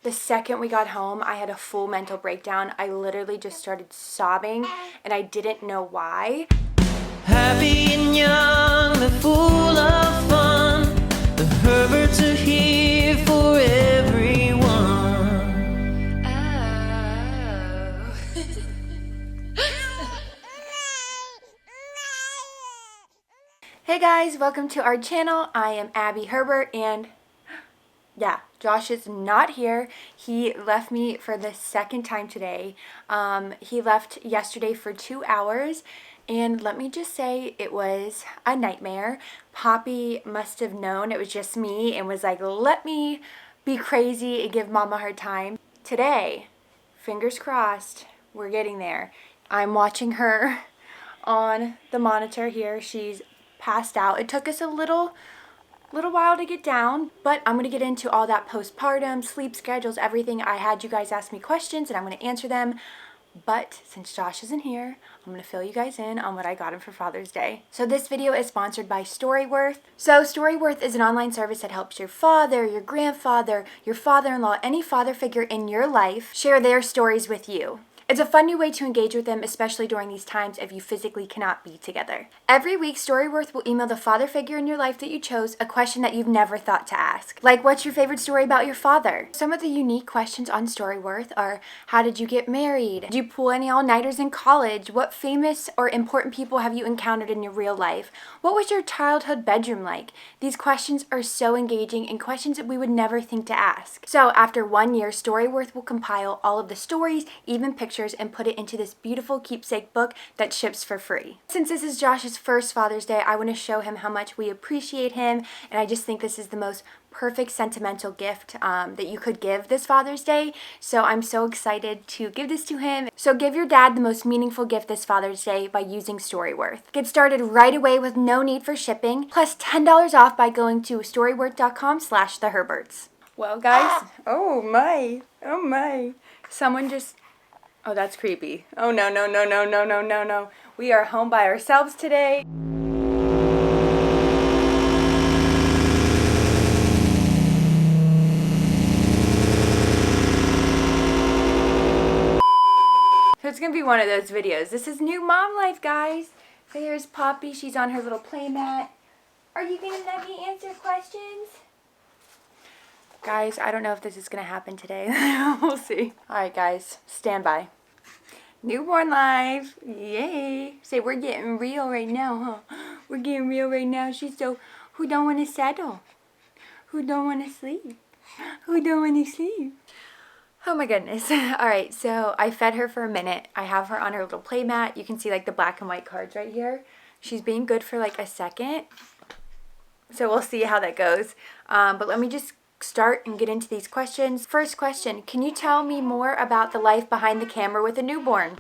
The second we got home, I had a full mental breakdown. I literally just started sobbing and I didn't know why. Happy and young, they're full of fun. The Herberts are here for everyone. Hey guys, welcome to our channel. I am Abby Herbert and yeah, Josh is not here. He left me for the second time today. He left yesterday for 2 hours and let me just say it was a nightmare. Poppy must have known it was just me and was like, let me be crazy and give mom a hard time. Today, fingers crossed, we're getting there. I'm watching her on the monitor here. She's passed out. It took us a little while to get down, but I'm going to get into all that postpartum, sleep schedules, everything. I had you guys ask me questions and I'm going to answer them. But since Josh isn't here, I'm going to fill you guys in on what I got him for Father's Day. So this video is sponsored by Storyworth. So Storyworth is an online service that helps your father, your grandfather, your father-in-law, any father figure in your life share their stories with you. It's a fun new way to engage with them, especially during these times if you physically cannot be together. Every week, Storyworth will email the father figure in your life that you chose a question that you've never thought to ask. Like, what's your favorite story about your father? Some of the unique questions on Storyworth are, how did you get married? Did you pull any all-nighters in college? What famous or important people have you encountered in your real life? What was your childhood bedroom like? These questions are so engaging and questions that we would never think to ask. So after 1 year, Storyworth will compile all of the stories, even pictures, and put it into this beautiful keepsake book that ships for free. Since this is Josh's first Father's Day, I want to show him how much we appreciate him, and I just think this is the most perfect sentimental gift that you could give this Father's Day. So I'm so excited to give this to him. So give your dad the most meaningful gift this Father's Day by using Storyworth. Get started right away with no need for shipping, plus $10 off by going to storyworth.com/theherberts. Well guys, oh my, someone just, oh, that's creepy. Oh, no. We are home by ourselves today. So it's going to be one of those videos. This is new mom life, guys. So here's Poppy. She's on her little play mat. Are you going to let me answer questions? Guys, I don't know if this is going to happen today. We'll see. All right, guys. Stand by. Newborn life. Yay. Say, we're getting real right now, huh? We're getting real right now. She's so, who don't want to settle? Who don't want to sleep? Who don't want to sleep? Oh my goodness. All right, so I fed her for a minute. I have her on her little play mat. You can see like the black and white cards right here. She's being good for like a second. So we'll see how that goes. But let me just start and get into these questions. First question, can you tell me more about the life behind the camera with a newborn?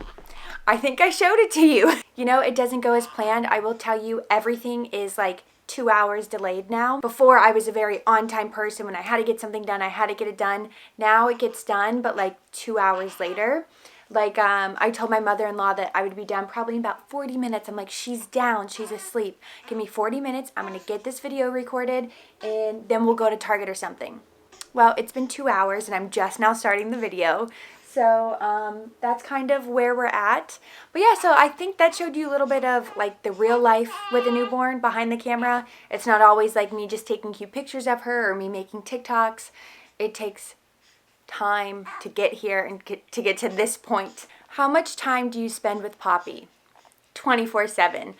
I think I showed it to you. You know, it doesn't go as planned. I will tell you, everything is like 2 hours delayed now. Before, I was a very on-time person. When I had to get something done, I had to get it done. Now it gets done, but like 2 hours later. Like, I told my mother-in-law that I would be done probably in about 40 minutes. I'm like, she's down, she's asleep. Give me 40 minutes, I'm gonna get this video recorded, and then we'll go to Target or something. Well, it's been 2 hours, and I'm just now starting the video. So, that's kind of where we're at. But yeah, so I think that showed you a little bit of like the real life with a newborn behind the camera. It's not always like me just taking cute pictures of her or me making TikToks. It takes time to get here and to get to this point. How much time do you spend with Poppy? 24/7.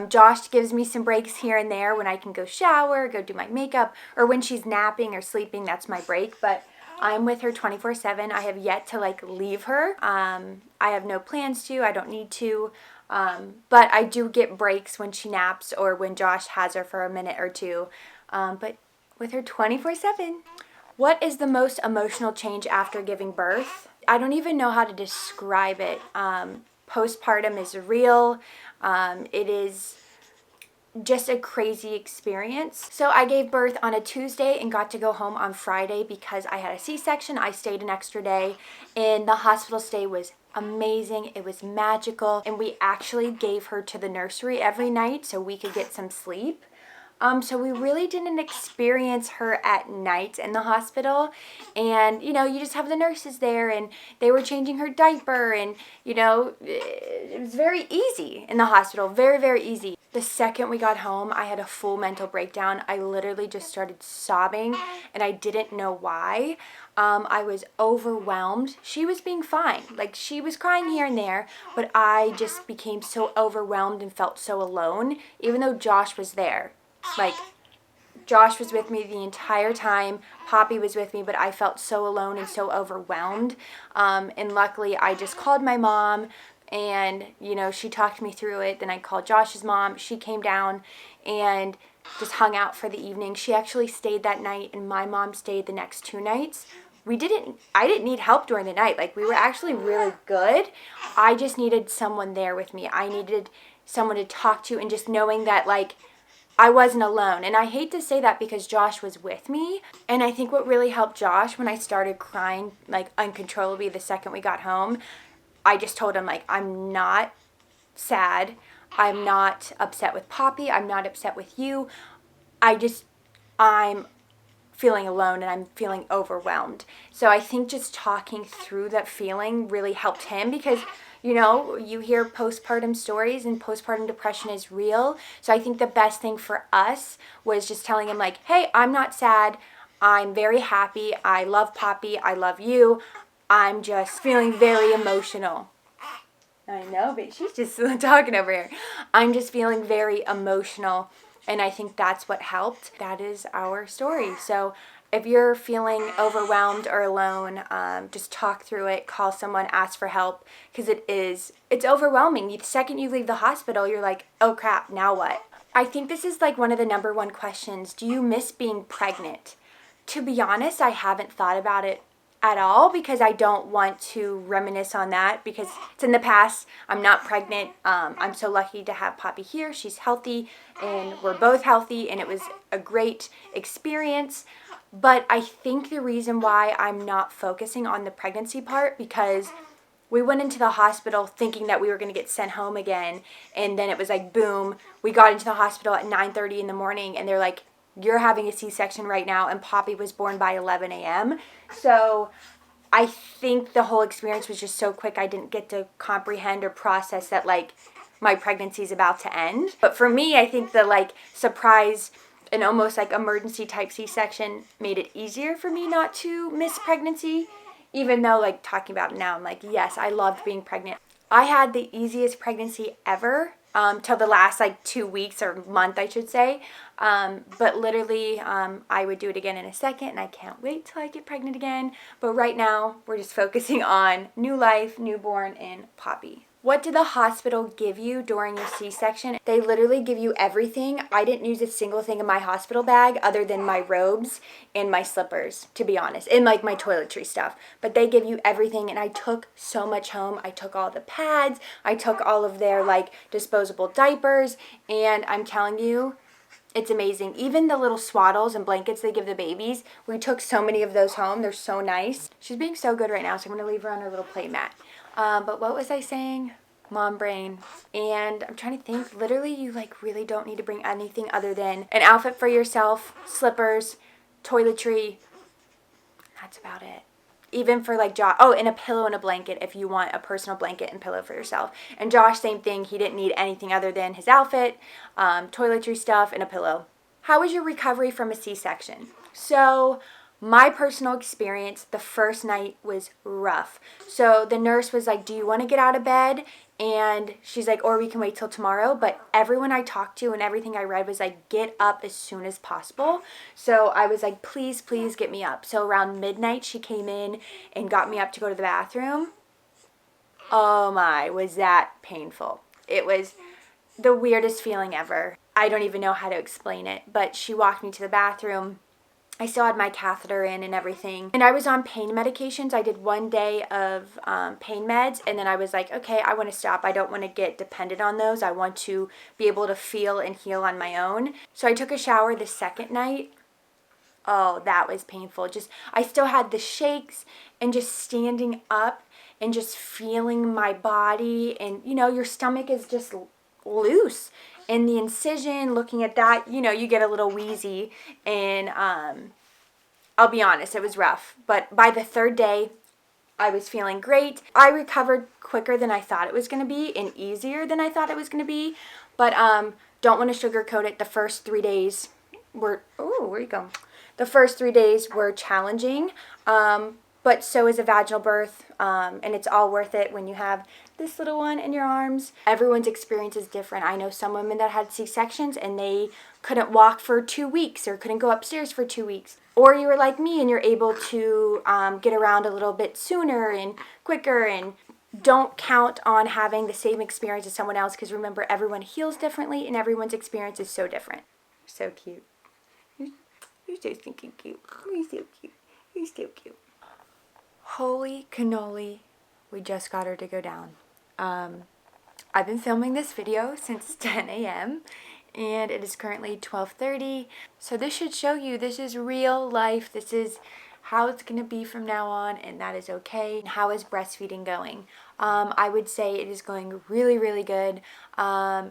Josh gives me some breaks here and there when I can go shower, go do my makeup, or when she's napping or sleeping. That's my break. But I'm with her 24/7. I have yet to like leave her. I have no plans to. I don't need to. But I do get breaks when she naps or when Josh has her for a minute or two. But with her 24/7. What is the most emotional change after giving birth? I don't even know how to describe it. Postpartum is real. It is just a crazy experience. So I gave birth on a Tuesday and got to go home on Friday because I had a C-section. I stayed an extra day and the hospital stay was amazing. It was magical, and we actually gave her to the nursery every night so we could get some sleep. So we really didn't experience her at night in the hospital. And, you know, you just have the nurses there and they were changing her diaper and, you know, it was very easy in the hospital. Very, very easy. The second we got home, I had a full mental breakdown. I literally just started sobbing and I didn't know why. I was overwhelmed. She was being fine. Like, she was crying here and there, but I just became so overwhelmed and felt so alone, even though Josh was there. Like, Josh was with me the entire time. Poppy was with me, but I felt so alone and so overwhelmed. And luckily, I just called my mom and, you know, she talked me through it. Then I called Josh's mom. She came down and just hung out for the evening. She actually stayed that night and my mom stayed the next 2 nights. I didn't need help during the night. Like, we were actually really good. I just needed someone there with me. I needed someone to talk to and just knowing that, like, I wasn't alone. And I hate to say that because Josh was with me. And I think what really helped Josh when I started crying, like, uncontrollably the second we got home, I just told him, like, I'm not sad. I'm not upset with Poppy. I'm not upset with you. I'm feeling alone and I'm feeling overwhelmed. So I think just talking through that feeling really helped him because, you know, you hear postpartum stories and postpartum depression is real. So I think the best thing for us was just telling him, like, hey, I'm not sad. I'm very happy. I love Poppy. I love you. I'm just feeling very emotional. I know, but she's just talking over here. I'm just feeling very emotional. And I think that's what helped. That is our story. So if you're feeling overwhelmed or alone, just talk through it, call someone, ask for help, because it's overwhelming. The second you leave the hospital, you're like, oh crap, now what? I think this is like one of the number one questions. Do you miss being pregnant? To be honest, I haven't thought about it at all because I don't want to reminisce on that because it's in the past. I'm not pregnant. I'm so lucky to have Poppy here. She's healthy and we're both healthy and it was a great experience. But I think the reason why I'm not focusing on the pregnancy part because we went into the hospital thinking that we were going to get sent home again. And then it was like, boom, we got into the hospital at 9:30 in the morning and they're like, you're having a C-section right now, and Poppy was born by 11 a.m. So I think the whole experience was just so quick I didn't get to comprehend or process that, like, my pregnancy is about to end. But for me, I think the, like, surprise and almost, like, emergency type C-section made it easier for me not to miss pregnancy, even though, like, talking about it now, I'm like, yes, I loved being pregnant. I had the easiest pregnancy ever. Till the last like 2 weeks or month, I should say. But literally, I would do it again in a second and I can't wait till I get pregnant again. But right now, we're just focusing on new life, newborn, and Poppy. What did the hospital give you during your C-section? They literally give you everything. I didn't use a single thing in my hospital bag other than my robes and my slippers, to be honest, and like my toiletry stuff. But they give you everything and I took so much home. I took all the pads. I took all of their like disposable diapers and I'm telling you, it's amazing. Even the little swaddles and blankets they give the babies, we took so many of those home. They're so nice. She's being so good right now, so I'm going to leave her on her little play mat. But what was I saying? Mom brain. And I'm trying to think, literally you like really don't need to bring anything other than an outfit for yourself, slippers, toiletry. That's about it. Even for like Josh, and a pillow and a blanket if you want a personal blanket and pillow for yourself. And Josh, same thing. He didn't need anything other than his outfit, toiletry stuff, and a pillow. How was your recovery from a C-section? So my personal experience, the first night was rough. So the nurse was like, do you want to get out of bed? And she's like, or we can wait till tomorrow. But everyone I talked to and everything I read was like, get up as soon as possible. So I was like, please, please get me up. So around midnight, she came in and got me up to go to the bathroom. Oh my, was that painful. It was the weirdest feeling ever. I don't even know how to explain it. But she walked me to the bathroom. I still had my catheter in and everything. And I was on pain medications. I did 1 day of pain meds. And then I was like, okay, I want to stop. I don't want to get dependent on those. I want to be able to feel and heal on my own. So I took a shower the second night. Oh, that was painful. I still had the shakes and just standing up and just feeling my body. And, you know, your stomach is just loose. in the incision, looking at that, you know, you get a little wheezy, and I'll be honest, it was rough. But by the third day, I was feeling great. I recovered quicker than I thought it was going to be and easier than I thought it was going to be. But don't want to sugarcoat it. The first 3 days were, oh, where you go? The first 3 days were challenging. But so is a vaginal birth, and it's all worth it when you have this little one in your arms. Everyone's experience is different. I know some women that had C-sections and they couldn't walk for 2 weeks or couldn't go upstairs for 2 weeks. Or you were like me and you're able to get around a little bit sooner and quicker. And don't count on having the same experience as someone else, because remember, everyone heals differently and everyone's experience is so different. So cute. You're so stinking cute. You're so cute. You're so cute. Holy cannoli, we just got her to go down. I've been filming this video since 10 a.m. and it is currently 12:30. So this should show you this is real life. This is how it's going to be from now on, and that is okay. How is breastfeeding going? I would say it is going really, really good.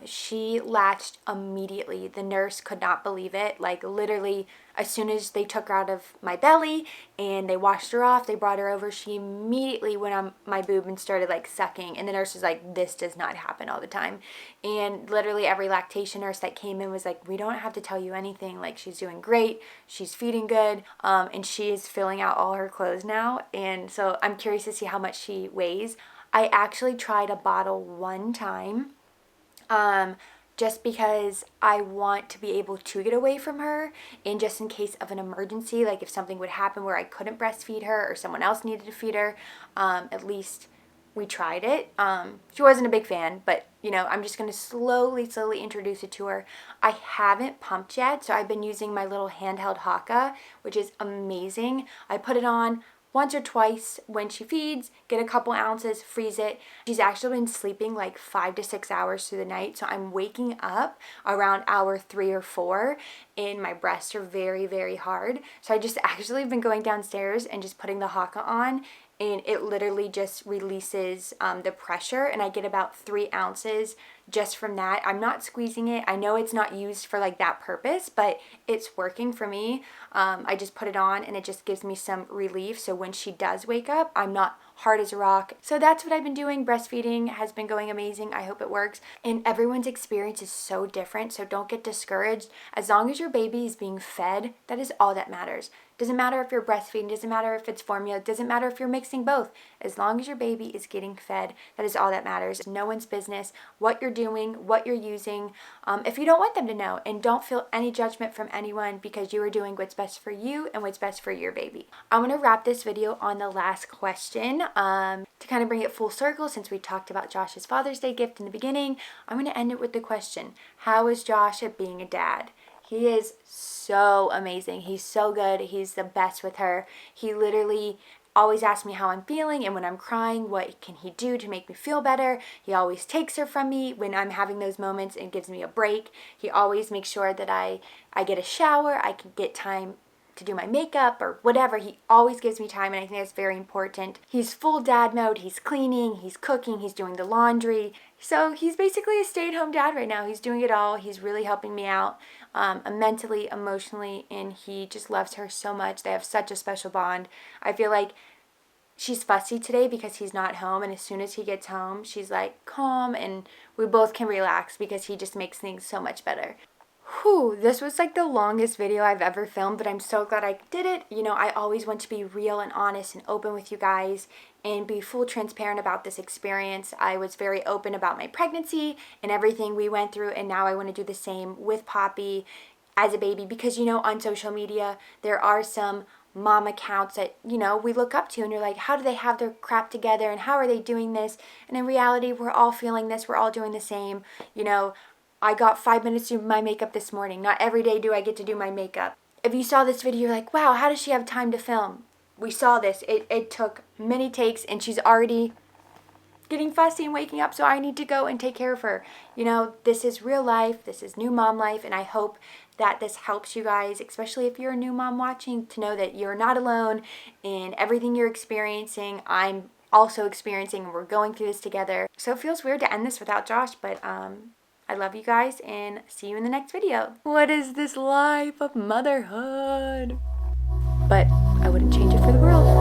She latched immediately. The nurse could not believe it. Like literally, as soon as they took her out of my belly and they washed her off, they brought her over, she immediately went on my boob and started like sucking. And the nurse was like, this does not happen all the time. And literally every lactation nurse that came in was like, we don't have to tell you anything. Like, she's doing great. She's feeding good. And she is filling out all her clothes now. And so I'm curious to see how much she weighs. I actually tried a bottle one time, just because I want to be able to get away from her, and just in case of an emergency, like if something would happen where I couldn't breastfeed her or someone else needed to feed her, at least we tried it. She wasn't a big fan, but you know, I'm just going to slowly introduce it to her. I haven't pumped yet, so I've been using my little handheld Haka, which is amazing. I put it on once or twice when she feeds, get a couple ounces, freeze it. She's actually been sleeping like 5 to 6 hours through the night, so I'm waking up around hour 3 or 4, and my breasts are very, very hard. So I just actually been going downstairs and just putting the Haka on, and it literally just releases the pressure, and I get about 3 ounces just from that. I'm not squeezing it. I know it's not used for like that purpose, but it's working for me. I just put it on and it just gives me some relief, so when she does wake up, I'm not hard as a rock. So that's what I've been doing. Breastfeeding has been going amazing. I hope it works. And everyone's experience is so different, so don't get discouraged. As long as your baby is being fed, that is all that matters. Doesn't matter if you're breastfeeding, doesn't matter if it's formula, doesn't matter if you're mixing both. As long as your baby is getting fed, that is all that matters. It's no one's business what you're doing, what you're using, if you don't want them to know. And don't feel any judgment from anyone, because you are doing what's best for you and what's best for your baby. I'm going to wrap this video on the last question to kind of bring it full circle, since we talked about Josh's Father's Day gift in the beginning. I'm going to end it with the question, how is Josh at being a dad? He is so amazing. He's so good. He's the best with her. He literally always asks me how I'm feeling, and when I'm crying, what can he do to make me feel better. He always takes her from me when I'm having those moments and gives me a break. He always makes sure that I get a shower, I can get time to do my makeup or whatever. He always gives me time, and I think that's very important. He's full dad mode. He's cleaning, he's cooking, he's doing the laundry. So he's basically a stay-at-home dad right now. He's doing it all. He's really helping me out mentally, emotionally, and he just loves her so much. They have such a special bond. I feel like she's fussy today because he's not home, and as soon as he gets home, she's like calm, and we both can relax because he just makes things so much better. Whew, this was like the longest video I've ever filmed, but I'm so glad I did it. You know, I always want to be real and honest and open with you guys and be full transparent about this experience. I was very open about my pregnancy and everything we went through, and now I want to do the same with Poppy as a baby, because you know, on social media there are some mom accounts that, you know, we look up to, and you're like, how do they have their crap together, and how are they doing this? And in reality, we're all feeling this, we're all doing the same. You know, I got 5 minutes to do my makeup this morning. Not every day do I get to do my makeup. If you saw this video, you're like, wow, how does she have time to film? We saw this. It took many takes, and she's already getting fussy and waking up, so I need to go and take care of her. You know, this is real life. This is new mom life, and I hope that this helps you guys, especially if you're a new mom watching, to know that you're not alone in everything you're experiencing. I'm also experiencing, and we're going through this together. So it feels weird to end this without Josh, but I love you guys and see you in the next video. What is this life of motherhood? But I wouldn't change it for the world.